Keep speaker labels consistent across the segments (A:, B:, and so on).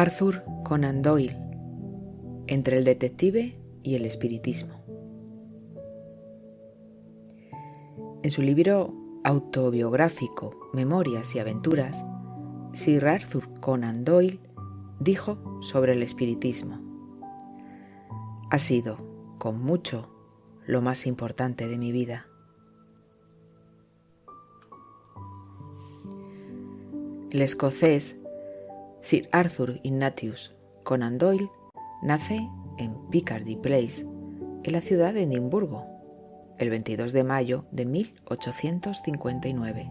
A: Arthur Conan Doyle, entre el detective y el espiritismo. En su libro autobiográfico Memorias y Aventuras, Sir Arthur Conan Doyle dijo sobre el espiritismo: ha sido, con mucho, lo más importante de mi vida. El escocés Sir Arthur Ignatius Conan Doyle nace en Picardy Place, en la ciudad de Edimburgo, el 22 de mayo de 1859.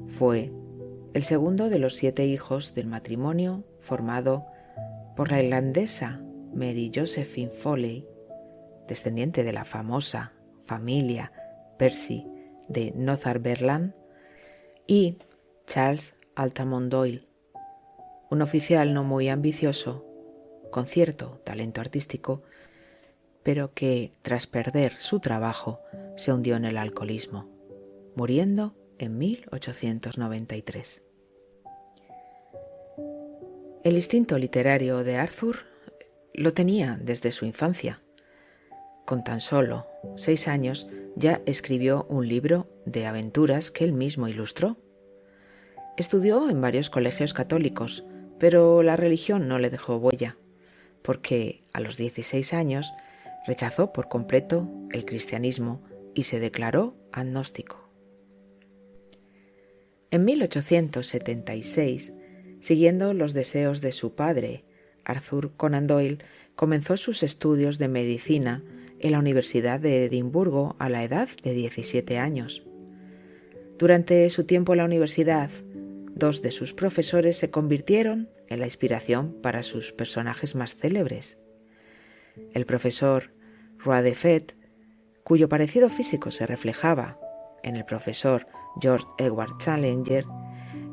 A: Fue el segundo de los 7 hijos del matrimonio formado por la irlandesa Mary Josephine Foley, descendiente de la famosa familia Percy de Northumberland, y Charles Altamont Doyle, un oficial no muy ambicioso, con cierto talento artístico, pero que, tras perder su trabajo, se hundió en el alcoholismo, muriendo en 1893. El instinto literario de Arthur lo tenía desde su infancia. Con tan solo 6 años ya escribió un libro de aventuras que él mismo ilustró. Estudió en varios colegios católicos, pero la religión no le dejó huella, porque a los 16 años rechazó por completo el cristianismo y se declaró agnóstico. En 1876, siguiendo los deseos de su padre, Arthur Conan Doyle comenzó sus estudios de medicina en la Universidad de Edimburgo a la edad de 17 años. Durante su tiempo en la universidad, 2 de sus profesores se convirtieron en la inspiración para sus personajes más célebres. El profesor Roadefet, cuyo parecido físico se reflejaba en el profesor George Edward Challenger,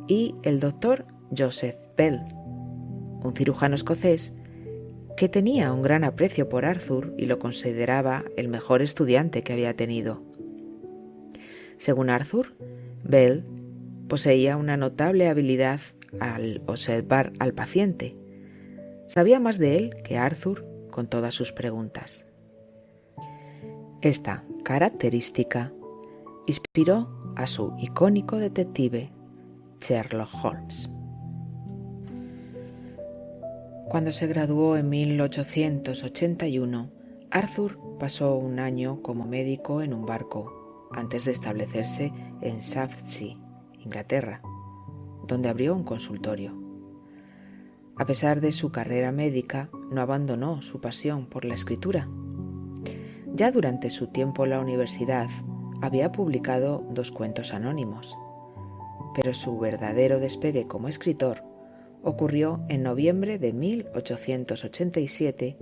A: y el doctor Joseph Bell, un cirujano escocés que tenía un gran aprecio por Arthur y lo consideraba el mejor estudiante que había tenido. Según Arthur, Bell poseía una notable habilidad al observar al paciente. Sabía más de él que Arthur con todas sus preguntas. Esta característica inspiró a su icónico detective Sherlock Holmes. Cuando se graduó en 1881, Arthur pasó un año como médico en un barco antes de establecerse en Southsea, Inglaterra, donde abrió un consultorio. A pesar de su carrera médica, no abandonó su pasión por la escritura. Ya durante su tiempo en la universidad había publicado 2 cuentos anónimos, pero su verdadero despegue como escritor ocurrió en noviembre de 1887,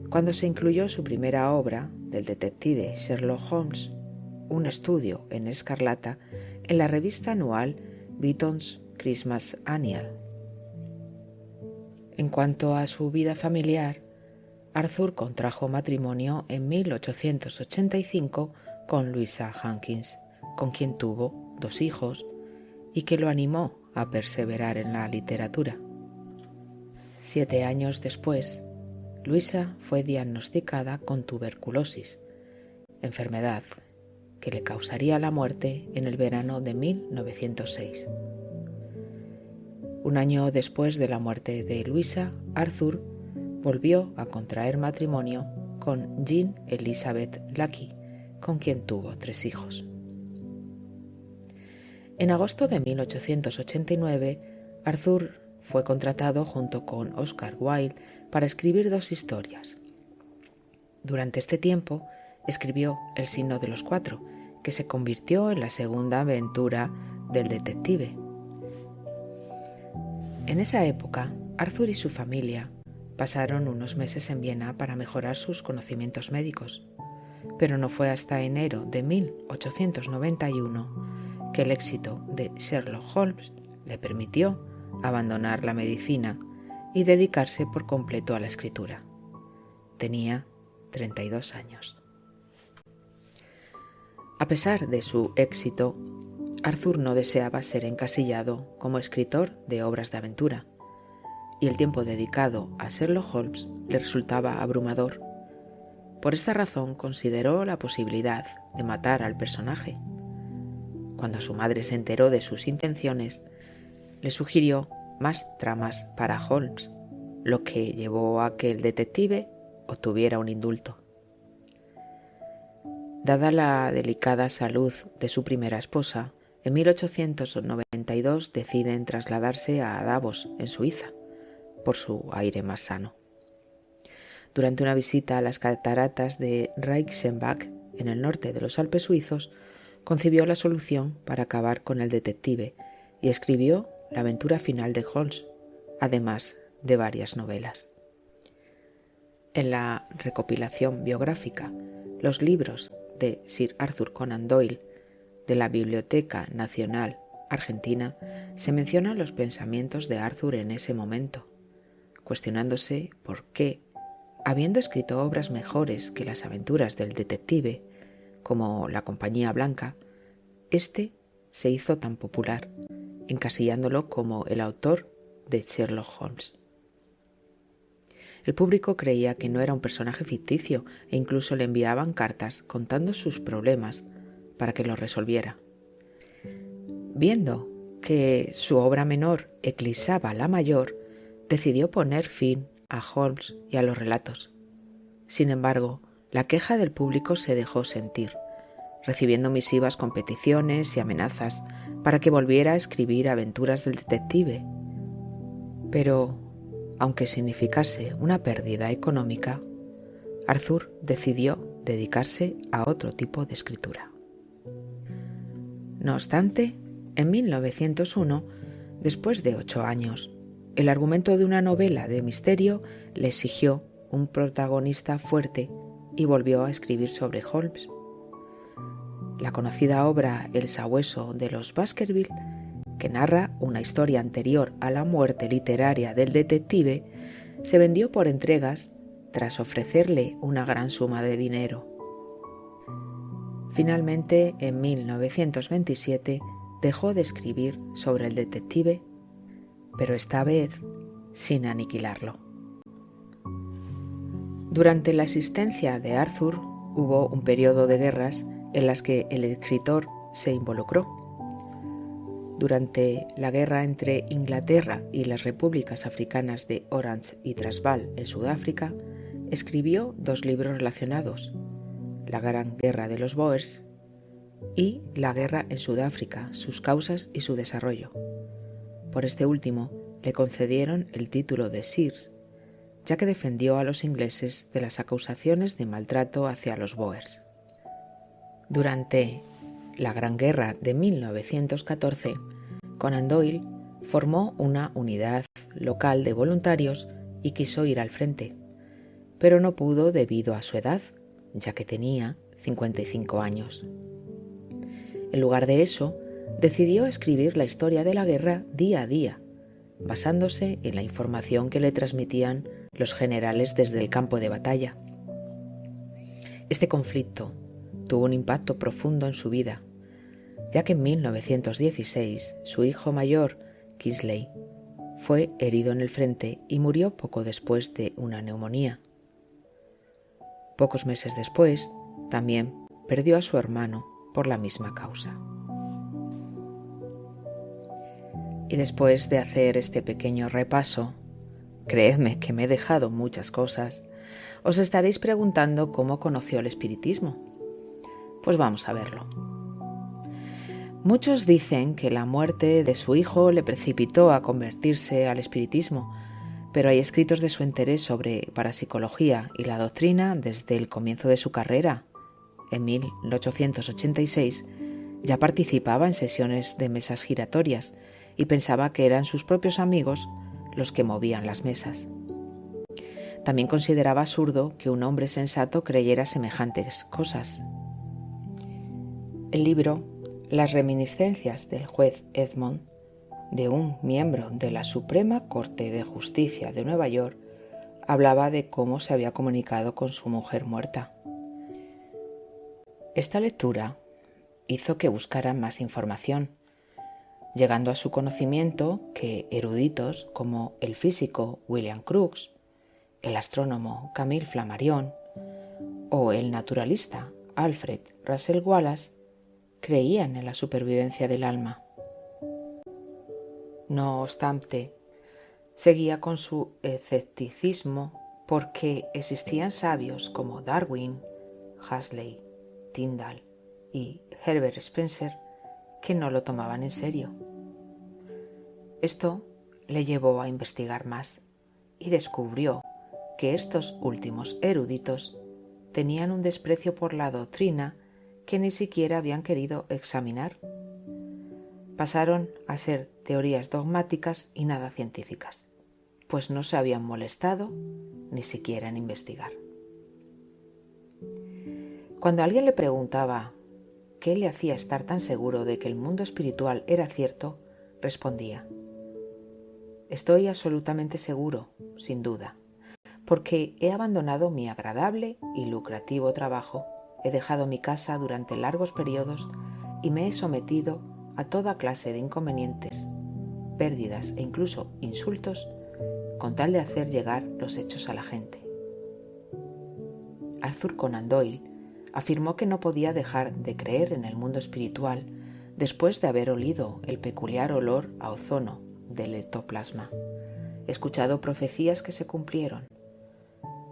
A: cuando se incluyó su primera obra del detective Sherlock Holmes, un estudio en escarlata, en la revista anual Beaton's Christmas Annual. En cuanto a su vida familiar, Arthur contrajo matrimonio en 1885 con Louisa Hankins, con quien tuvo 2 hijos y que lo animó a perseverar en la literatura. 7 años después, Louisa fue diagnosticada con tuberculosis, enfermedad que le causaría la muerte en el verano de 1906. Un año después de la muerte de Louisa, Arthur volvió a contraer matrimonio con Jean Elizabeth Lackey, con quien tuvo 3 hijos. En agosto de 1889, Arthur fue contratado junto con Oscar Wilde para escribir 2 historias. Durante este tiempo, escribió El signo de los 4, que se convirtió en la segunda aventura del detective. En esa época, Arthur y su familia pasaron unos meses en Viena para mejorar sus conocimientos médicos, pero no fue hasta enero de 1891 que el éxito de Sherlock Holmes le permitió abandonar la medicina y dedicarse por completo a la escritura. Tenía 32 años. A pesar de su éxito, Arthur no deseaba ser encasillado como escritor de obras de aventura. y el tiempo dedicado a Sherlock Holmes le resultaba abrumador. Por esta razón consideró la posibilidad de matar al personaje. Cuando su madre se enteró de sus intenciones, le sugirió más tramas para Holmes, lo que llevó a que el detective obtuviera un indulto. Dada la delicada salud de su primera esposa, en 1892 deciden trasladarse a Davos, en Suiza, por su aire más sano. Durante una visita a las cataratas de Reichenbach, en el norte de los Alpes suizos, concibió la solución para acabar con el detective y escribió la aventura final de Holmes, además de varias novelas. En la recopilación biográfica Los libros de Sir Arthur Conan Doyle de la Biblioteca Nacional Argentina se mencionan los pensamientos de Arthur en ese momento, cuestionándose por qué, habiendo escrito obras mejores que las aventuras del detective, como La Compañía Blanca, este se hizo tan popular, encasillándolo como el autor de Sherlock Holmes. El público creía que no era un personaje ficticio e incluso le enviaban cartas contando sus problemas para que los resolviera. Viendo que su obra menor eclipsaba la mayor, decidió poner fin a Holmes y a los relatos. Sin embargo, la queja del público se dejó sentir, recibiendo misivas con peticiones y amenazas para que volviera a escribir aventuras del detective. Pero, aunque significase una pérdida económica, Arthur decidió dedicarse a otro tipo de escritura. No obstante, en 1901, después de 8 años, el argumento de una novela de misterio le exigió un protagonista fuerte y volvió a escribir sobre Holmes. La conocida obra El sabueso de los Baskerville, que narra una historia anterior a la muerte literaria del detective, se vendió por entregas tras ofrecerle una gran suma de dinero. Finalmente, en 1927, dejó de escribir sobre el detective, pero esta vez sin aniquilarlo. Durante la existencia de Arthur hubo un periodo de guerras en las que el escritor se involucró. Durante la guerra entre Inglaterra y las repúblicas africanas de Orange y Transvaal en Sudáfrica, escribió 2 libros relacionados: La Gran Guerra de los Boers y La Guerra en Sudáfrica, sus causas y su desarrollo. Por este último le concedieron el título de Sir, ya que defendió a los ingleses de las acusaciones de maltrato hacia los Boers. Durante la Gran Guerra de 1914, Conan Doyle formó una unidad local de voluntarios y quiso ir al frente, pero no pudo debido a su edad, ya que tenía 55 años. En lugar de eso, decidió escribir la historia de la guerra día a día, basándose en la información que le transmitían los generales desde el campo de batalla. Este conflicto tuvo un impacto profundo en su vida, ya que en 1916 su hijo mayor, Kingsley, fue herido en el frente y murió poco después de una neumonía. Pocos meses después, también perdió a su hermano por la misma causa. Y después de hacer este pequeño repaso, creedme que me he dejado muchas cosas, os estaréis preguntando cómo conoció el espiritismo. Pues vamos a verlo. Muchos dicen que la muerte de su hijo le precipitó a convertirse al espiritismo, pero hay escritos de su interés sobre parapsicología y la doctrina desde el comienzo de su carrera. En 1886 ya participaba en sesiones de mesas giratorias y pensaba que eran sus propios amigos los que movían las mesas. También consideraba absurdo que un hombre sensato creyera semejantes cosas. El libro Las reminiscencias del juez Edmond, de un miembro de la Suprema Corte de Justicia de Nueva York, hablaba de cómo se había comunicado con su mujer muerta. Esta lectura hizo que buscara más información, llegando a su conocimiento que eruditos como el físico William Crookes, el astrónomo Camille Flammarion o el naturalista Alfred Russel Wallace creían en la supervivencia del alma. No obstante, seguía con su escepticismo porque existían sabios como Darwin, Huxley, Tyndall y Herbert Spencer que no lo tomaban en serio. Esto le llevó a investigar más y descubrió que estos últimos eruditos tenían un desprecio por la doctrina que ni siquiera habían querido examinar. Pasaron a ser teorías dogmáticas y nada científicas, pues no se habían molestado ni siquiera en investigar. Cuando alguien le preguntaba qué le hacía estar tan seguro de que el mundo espiritual era cierto, respondía: estoy absolutamente seguro, sin duda, porque he abandonado mi agradable y lucrativo trabajo, he dejado mi casa durante largos periodos y me he sometido a toda clase de inconvenientes, pérdidas e incluso insultos con tal de hacer llegar los hechos a la gente. Arthur Conan Doyle afirmó que no podía dejar de creer en el mundo espiritual después de haber olido el peculiar olor a ozono del ectoplasma, escuchado profecías que se cumplieron,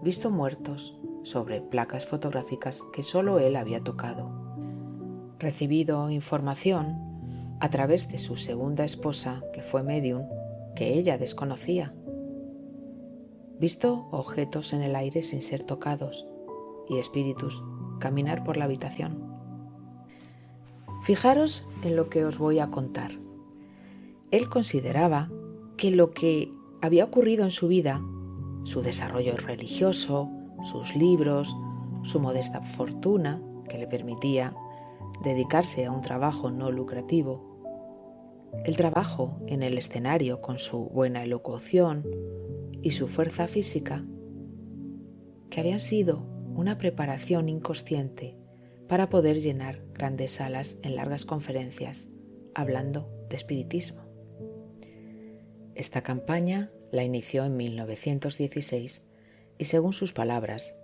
A: visto muertos sobre placas fotográficas que solo él había tocado, recibido información a través de su segunda esposa, que fue medium, que ella desconocía, visto objetos en el aire sin ser tocados y espíritus caminar por la habitación. Fijaros en lo que os voy a contar. Él consideraba que lo que había ocurrido en su vida, su desarrollo religioso, sus libros, su modesta fortuna que le permitía dedicarse a un trabajo no lucrativo, el trabajo en el escenario con su buena elocución y su fuerza física, que habían sido una preparación inconsciente para poder llenar grandes salas en largas conferencias hablando de espiritismo. Esta campaña la inició en 1916 y, según sus palabras,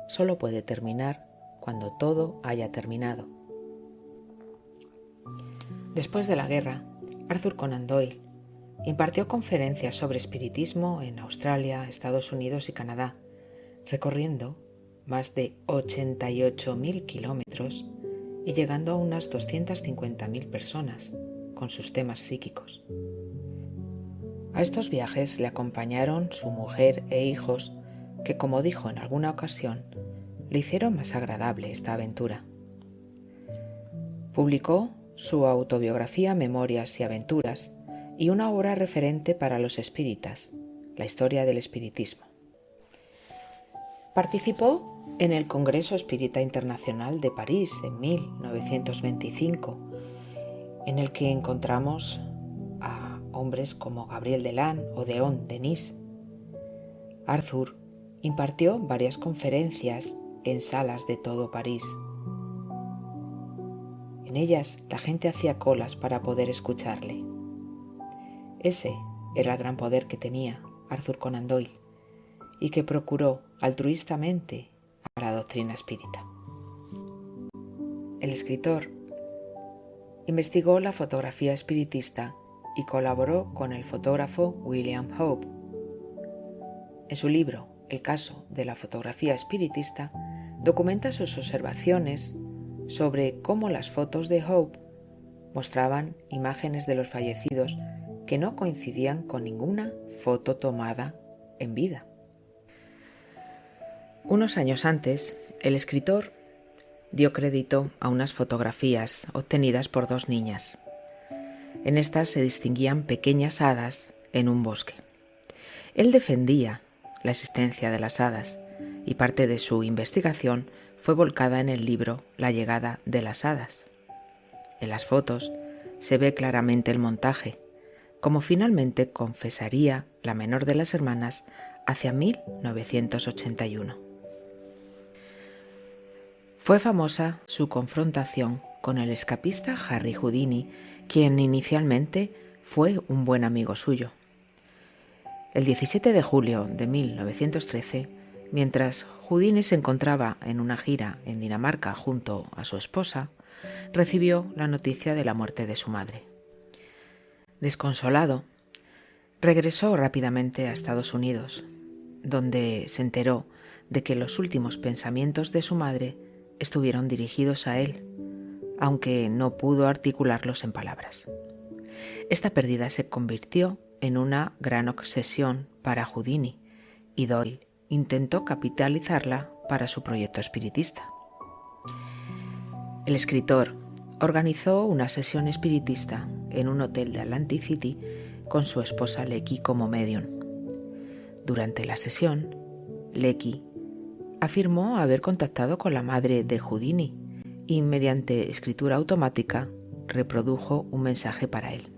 A: solo puede terminar cuando todo haya terminado. Después de la guerra, Arthur Conan Doyle impartió conferencias sobre espiritismo en Australia, Estados Unidos y Canadá, recorriendo más de 88.000 kilómetros y llegando a unas 250.000 personas con sus temas psíquicos. A estos viajes le acompañaron su mujer e hijos que, como dijo en alguna ocasión, le hicieron más agradable esta aventura. Publicó su autobiografía Memorias y Aventuras y una obra referente para los espíritas, la historia del espiritismo. Participó en el Congreso Espírita Internacional de París en 1925, en el que encontramos a hombres como Gabriel Deland o Léon Denis. Arthur impartió varias conferencias en salas de todo París. En ellas la gente hacía colas para poder escucharle. Ese era el gran poder que tenía Arthur Conan Doyle y que procuró altruistamente a la doctrina espírita. El escritor investigó la fotografía espiritista y colaboró con el fotógrafo William Hope. En su libro El caso de la fotografía espiritista documenta sus observaciones sobre cómo las fotos de Hope mostraban imágenes de los fallecidos que no coincidían con ninguna foto tomada en vida. Unos años antes, el escritor dio crédito a unas fotografías obtenidas por dos niñas. En estas se distinguían pequeñas hadas en un bosque. Él defendía la existencia de las hadas y parte de su investigación fue volcada en el libro La llegada de las hadas. En las fotos se ve claramente el montaje, como finalmente confesaría la menor de las hermanas hacia 1981. Fue famosa su confrontación con el escapista Harry Houdini, quien inicialmente fue un buen amigo suyo. El 17 de julio de 1913, mientras Houdini se encontraba en una gira en Dinamarca junto a su esposa, recibió la noticia de la muerte de su madre. Desconsolado, regresó rápidamente a Estados Unidos, donde se enteró de que los últimos pensamientos de su madre estuvieron dirigidos a él, aunque no pudo articularlos en palabras. Esta pérdida se convirtió en una gran obsesión para Houdini, y Doyle intentó capitalizarla para su proyecto espiritista. El escritor organizó una sesión espiritista en un hotel de Atlantic City con su esposa Lecky como medium. Durante la sesión, Lecky afirmó haber contactado con la madre de Houdini y mediante escritura automática reprodujo un mensaje para él.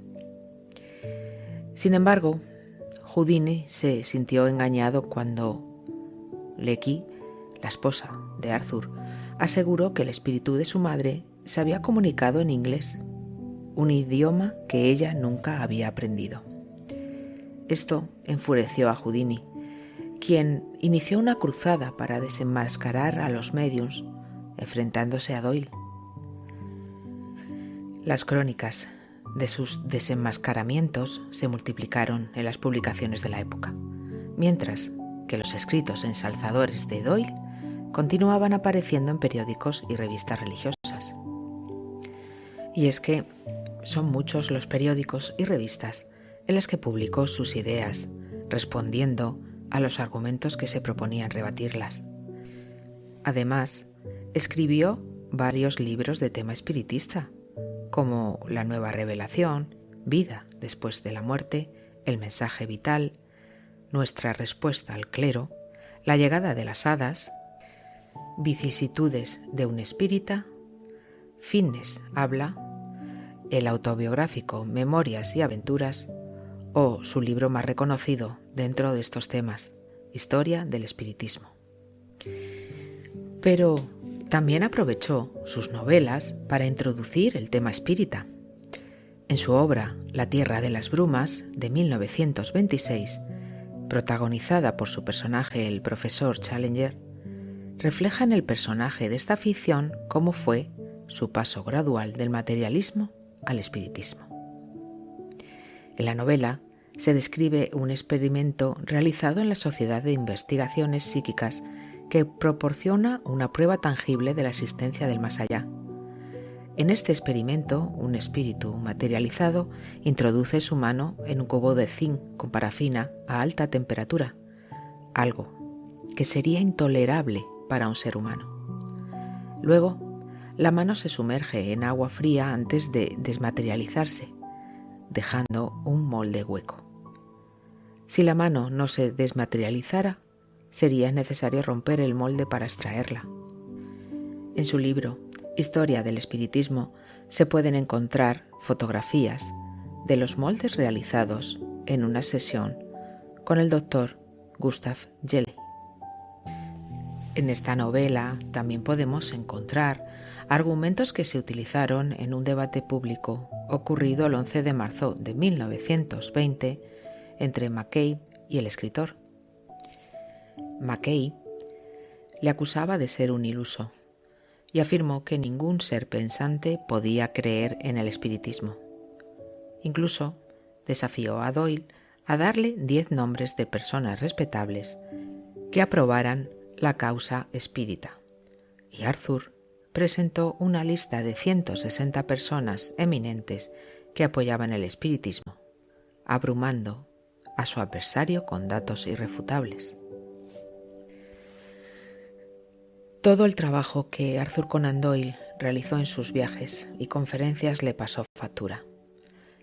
A: Sin embargo, Houdini se sintió engañado cuando Lecky, la esposa de Arthur, aseguró que el espíritu de su madre se había comunicado en inglés, un idioma que ella nunca había aprendido. Esto enfureció a Houdini, quien inició una cruzada para desenmascarar a los médiums, enfrentándose a Doyle. Las crónicas de sus desenmascaramientos se multiplicaron en las publicaciones de la época, mientras que los escritos ensalzadores de Doyle continuaban apareciendo en periódicos y revistas religiosas. Y es que son muchos los periódicos y revistas en las que publicó sus ideas, respondiendo a los argumentos que se proponían rebatirlas. Además, escribió varios libros de tema espiritista, como La Nueva Revelación, Vida después de la muerte, El mensaje vital, Nuestra respuesta al clero, La llegada de las hadas, Vicisitudes de un espírita, Finnes habla, el autobiográfico Memorias y aventuras, o su libro más reconocido dentro de estos temas, Historia del espiritismo. Pero también aprovechó sus novelas para introducir el tema espírita. En su obra La Tierra de las Brumas, de 1926, protagonizada por su personaje el profesor Challenger, refleja en el personaje de esta ficción cómo fue su paso gradual del materialismo al espiritismo. En la novela se describe un experimento realizado en la Sociedad de Investigaciones Psíquicas que proporciona una prueba tangible de la existencia del más allá. En este experimento, un espíritu materializado introduce su mano en un cubo de zinc con parafina a alta temperatura, algo que sería intolerable para un ser humano. Luego, la mano se sumerge en agua fría antes de desmaterializarse, dejando un molde hueco. Si la mano no se desmaterializara, sería necesario romper el molde para extraerla. En su libro Historia del espiritismo se pueden encontrar fotografías de los moldes realizados en una sesión con el doctor Gustav Jelle. En esta novela también podemos encontrar argumentos que se utilizaron en un debate público ocurrido el 11 de marzo de 1920 entre Mackay y el escritor. Mackay le acusaba de ser un iluso y afirmó que ningún ser pensante podía creer en el espiritismo. Incluso desafió a Doyle a darle 10 nombres de personas respetables que aprobaran la causa espírita, y Arthur presentó una lista de 160 personas eminentes que apoyaban el espiritismo, abrumando a su adversario con datos irrefutables. Todo el trabajo que Arthur Conan Doyle realizó en sus viajes y conferencias le pasó factura.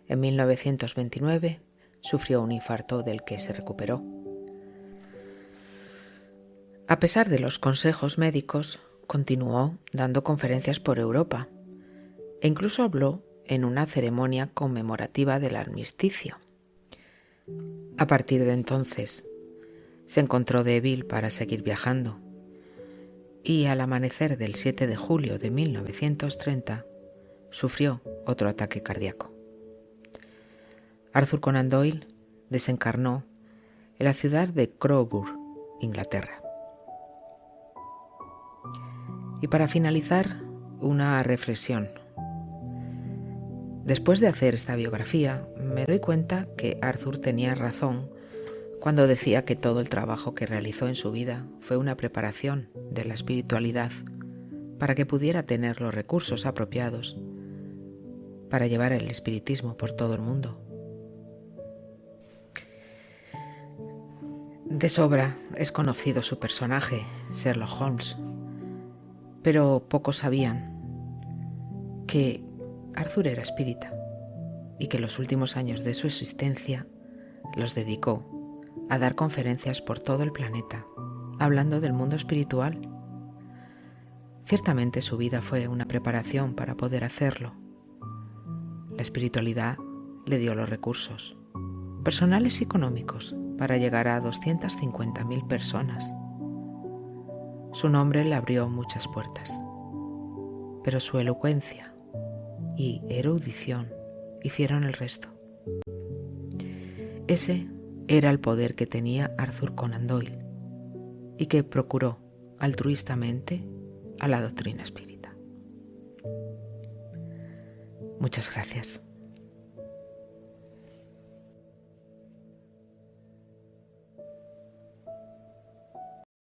A: En 1929 sufrió un infarto del que se recuperó. A pesar de los consejos médicos, continuó dando conferencias por Europa e incluso habló en una ceremonia conmemorativa del armisticio. A partir de entonces, se encontró débil para seguir viajando y al amanecer del 7 de julio de 1930 sufrió otro ataque cardíaco. Arthur Conan Doyle desencarnó en la ciudad de Crowborough, Inglaterra. Y para finalizar, una reflexión. Después de hacer esta biografía, me doy cuenta que Arthur tenía razón cuando decía que todo el trabajo que realizó en su vida fue una preparación de la espiritualidad para que pudiera tener los recursos apropiados para llevar el espiritismo por todo el mundo. De sobra es conocido su personaje, Sherlock Holmes, pero pocos sabían que Arthur era espírita y que los últimos años de su existencia los dedicó a dar conferencias por todo el planeta, hablando del mundo espiritual. Ciertamente su vida fue una preparación para poder hacerlo. La espiritualidad le dio los recursos, personales y económicos, para llegar a 250.000 personas. Su nombre le abrió muchas puertas, pero su elocuencia y erudición hicieron el resto. Ese era el poder que tenía Arthur Conan Doyle y que procuró altruistamente a la doctrina espírita. Muchas gracias.